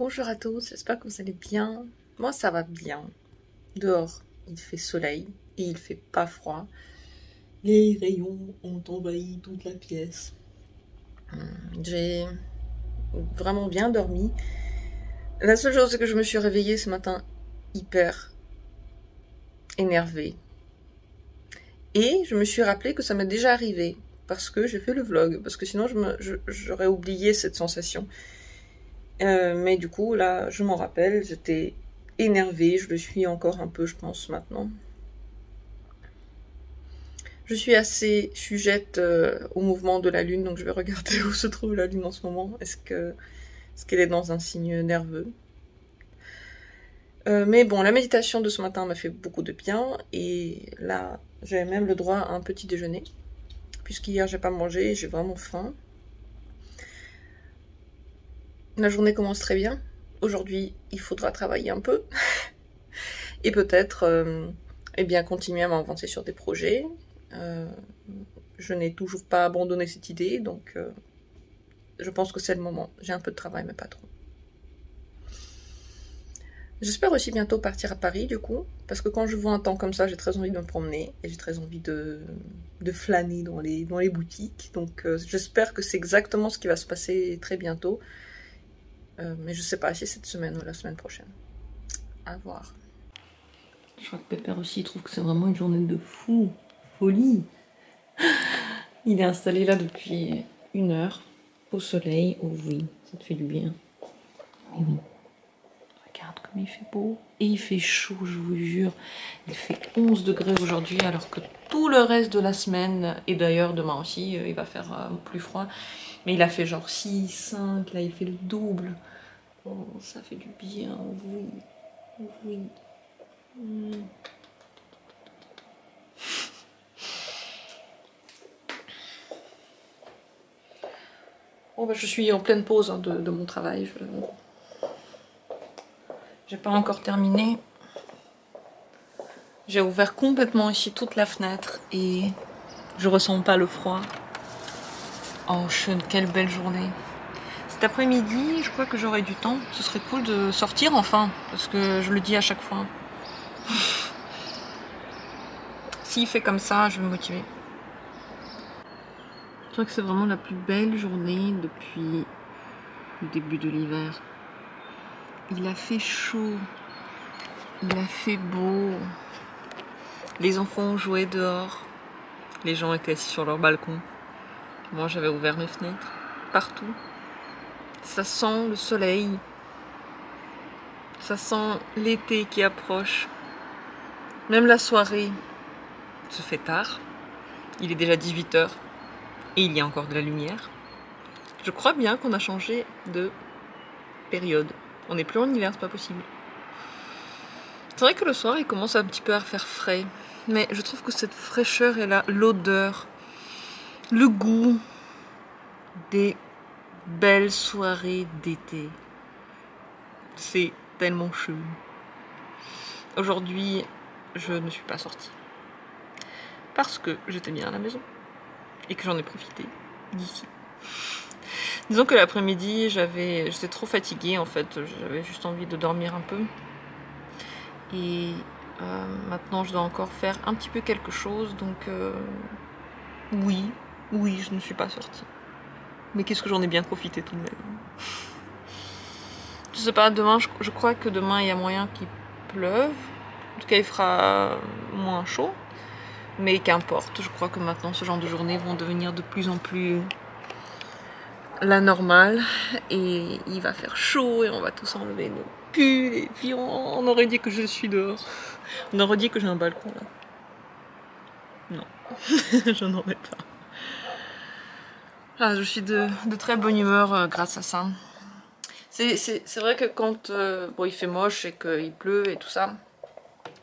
Bonjour à tous, j'espère que vous allez bien. Moi ça va bien. Dehors, il fait soleil et il fait pas froid. Les rayons ont envahi toute la pièce. J'ai vraiment bien dormi. La seule chose c'est que je me suis réveillée ce matin hyper énervée. Et je me suis rappelé que ça m'est déjà arrivé parce que j'ai fait le vlog. Parce que sinon j'aurais oublié cette sensation. Mais du coup, là, je m'en rappelle, j'étais énervée, je le suis encore un peu, je pense, maintenant. Je suis assez sujette au mouvement de la Lune, donc je vais regarder où se trouve la Lune en ce moment. Est-ce qu'elle est dans un signe nerveux? Mais bon, la méditation de ce matin m'a fait beaucoup de bien, et là, j'ai même le droit à un petit déjeuner, puisqu'hier, j'ai pas mangé, j'ai vraiment faim. La journée commence très bien. Aujourd'hui, il faudra travailler un peu. Et peut-être eh bien, continuer à m'avancer sur des projets. Je n'ai toujours pas abandonné cette idée, donc je pense que c'est le moment. J'ai un peu de travail, mais pas trop. J'espère aussi bientôt partir à Paris, du coup, parce que quand je vois un temps comme ça, j'ai très envie de me promener, et j'ai très envie de flâner dans les boutiques. Donc j'espère que c'est exactement ce qui va se passer très bientôt. Mais je sais pas si cette semaine ou la semaine prochaine. À voir. Je crois que Pépère aussi trouve que c'est vraiment une journée de fou, folie. Il est installé là depuis 1 heure, au soleil. Oh oui, ça te fait du bien. Et oui, regarde comme il fait beau. Et il fait chaud, je vous jure. Il fait 11 degrés aujourd'hui, alors que tout le reste de la semaine, et d'ailleurs demain aussi, il va faire plus froid. Mais il a fait genre 6, 5, là il fait le double. Oh, ça fait du bien, oui. Oui. Bon, bah, je suis en pleine pause hein, de mon travail. J'ai pas encore terminé. J'ai ouvert complètement ici toute la fenêtre et je ressens pas le froid. Oh, quelle belle journée. Cet après-midi, je crois que j'aurai du temps. Ce serait cool de sortir enfin, parce que je le dis à chaque fois. S'il fait comme ça, je vais me motiver. Je crois que c'est vraiment la plus belle journée depuis le début de l'hiver. Il a fait chaud, il a fait beau. Les enfants ont joué dehors. Les gens étaient assis sur leur balcon. Moi, j'avais ouvert mes fenêtres partout. Ça sent le soleil. Ça sent l'été qui approche. Même la soirée se fait tard. Il est déjà 18 h et il y a encore de la lumière. Je crois bien qu'on a changé de période. On n'est plus en hiver, c'est pas possible. C'est vrai que le soir, il commence un petit peu à faire frais. Mais je trouve que cette fraîcheur est là, l'odeur, le goût des belles soirées d'été. C'est tellement chelou. Aujourd'hui, je ne suis pas sortie. Parce que j'étais bien à la maison. Et que j'en ai profité d'ici. Disons que l'après-midi, j'étais trop fatiguée en fait. J'avais juste envie de dormir un peu. Et maintenant, je dois encore faire un petit peu quelque chose. Donc, oui, je ne suis pas sortie. Mais qu'est-ce que j'en ai bien profité tout de même. Je sais pas, demain, je crois que demain, il y a moyen qu'il pleuve. En tout cas, il fera moins chaud. Mais qu'importe, je crois que maintenant, ce genre de journées vont devenir de plus en plus la normale. Et il va faire chaud et on va tous enlever nos pulls. Et puis, on aurait dit que je suis dehors. On aurait dit que j'ai un balcon, là. Non, je n'en ai pas. Ah, je suis de très bonne humeur grâce à ça. C'est vrai que quand bon, il fait moche et qu'il pleut et tout ça,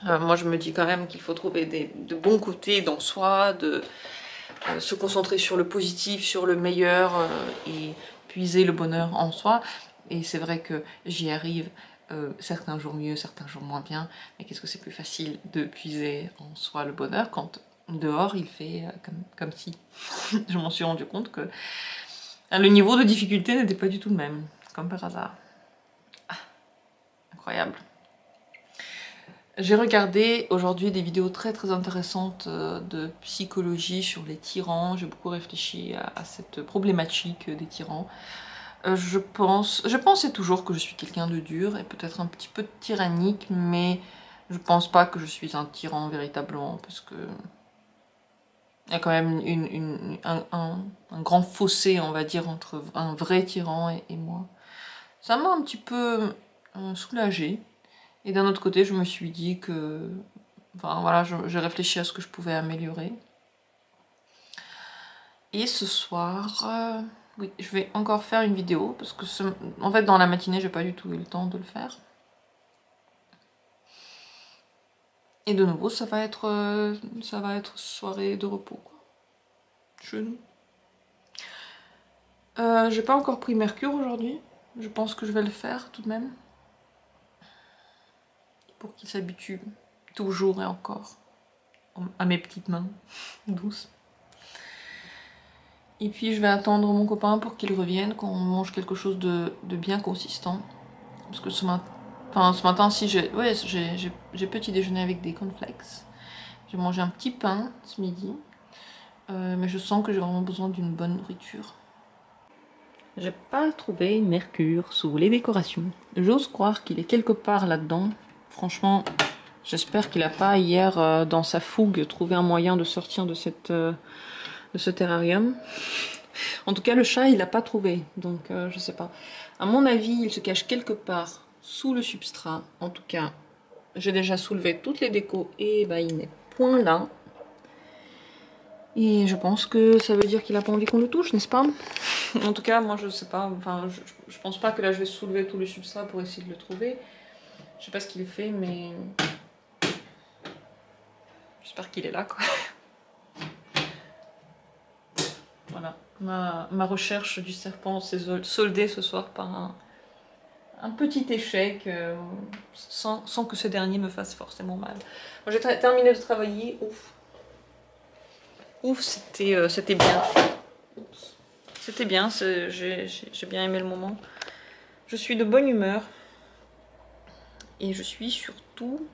moi je me dis quand même qu'il faut trouver de bons côtés dans soi, de se concentrer sur le positif, sur le meilleur et puiser le bonheur en soi. Et c'est vrai que j'y arrive certains jours mieux, certains jours moins bien. Mais qu'est-ce que c'est plus facile de puiser en soi le bonheur quand dehors il fait comme si. Je m'en suis rendu compte que le niveau de difficulté n'était pas du tout le même, comme par hasard. Ah, incroyable. J'ai regardé aujourd'hui des vidéos très intéressantes de psychologie sur les tyrans. J'ai beaucoup réfléchi à cette problématique des tyrans. Je pensais toujours que je suis quelqu'un de dur et peut-être un petit peu tyrannique, mais je pense pas que je suis un tyran véritablement, parce que il y a quand même un grand fossé, on va dire, entre un vrai tyran et moi. Ça m'a un petit peu soulagée. Et d'un autre côté, je me suis dit que... Enfin voilà, j'ai réfléchi à ce que je pouvais améliorer. Et ce soir, oui, je vais encore faire une vidéo, parce que en fait dans la matinée, j'ai pas du tout eu le temps de le faire. Et de nouveau, ça va être soirée de repos, quoi. J'ai pas encore pris Mercure aujourd'hui. Je pense que je vais le faire tout de même. Pour qu'il s'habitue toujours et encore à mes petites mains douces. Et puis je vais attendre mon copain pour qu'il revienne, qu'on mange quelque chose de bien consistant. Parce que ce matin, si j'ai petit déjeuner avec des cornflakes. J'ai mangé un petit pain ce midi. Mais je sens que j'ai vraiment besoin d'une bonne nourriture. J'ai pas trouvé Mercure sous les décorations. J'ose croire qu'il est quelque part là-dedans. Franchement, j'espère qu'il n'a pas hier, dans sa fougue, trouvé un moyen de sortir de ce terrarium. En tout cas, le chat, il n'a pas trouvé. Donc, je sais pas. À mon avis, il se cache quelque part sous le substrat. En tout cas, j'ai déjà soulevé toutes les décos et bah, il n'est point là. Et je pense que ça veut dire qu'il n'a pas envie qu'on le touche, n'est-ce pas? En tout cas, moi je sais pas, enfin je pense pas que là je vais soulever tout le substrat pour essayer de le trouver. Je sais pas ce qu'il fait, mais j'espère qu'il est là, quoi. Voilà, ma recherche du serpent s'est soldée ce soir par un petit échec, sans que ce dernier me fasse forcément mal. J'ai terminé de travailler, ouf. Ouf, c'était bien. C'était bien, j'ai bien aimé le moment. Je suis de bonne humeur. Et je suis surtout...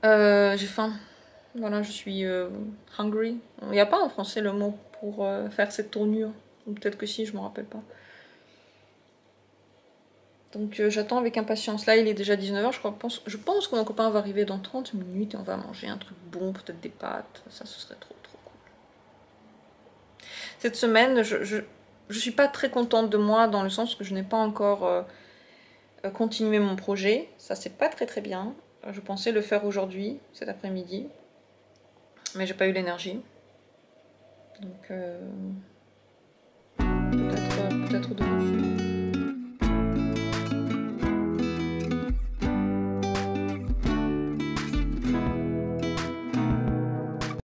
j'ai faim. Voilà, je suis hungry. Il n'y a pas en français le mot pour faire cette tournure. Ou peut-être que si, je ne me rappelle pas. Donc j'attends avec impatience. Là, il est déjà 19 h, je pense que mon copain va arriver dans 30 minutes et on va manger un truc bon, peut-être des pâtes. Ça, ce serait trop cool. Cette semaine, je suis pas très contente de moi dans le sens que je n'ai pas encore continué mon projet. Ça, c'est pas très bien. Je pensais le faire aujourd'hui, cet après-midi. Mais j'ai pas eu l'énergie. Donc peut-être demain.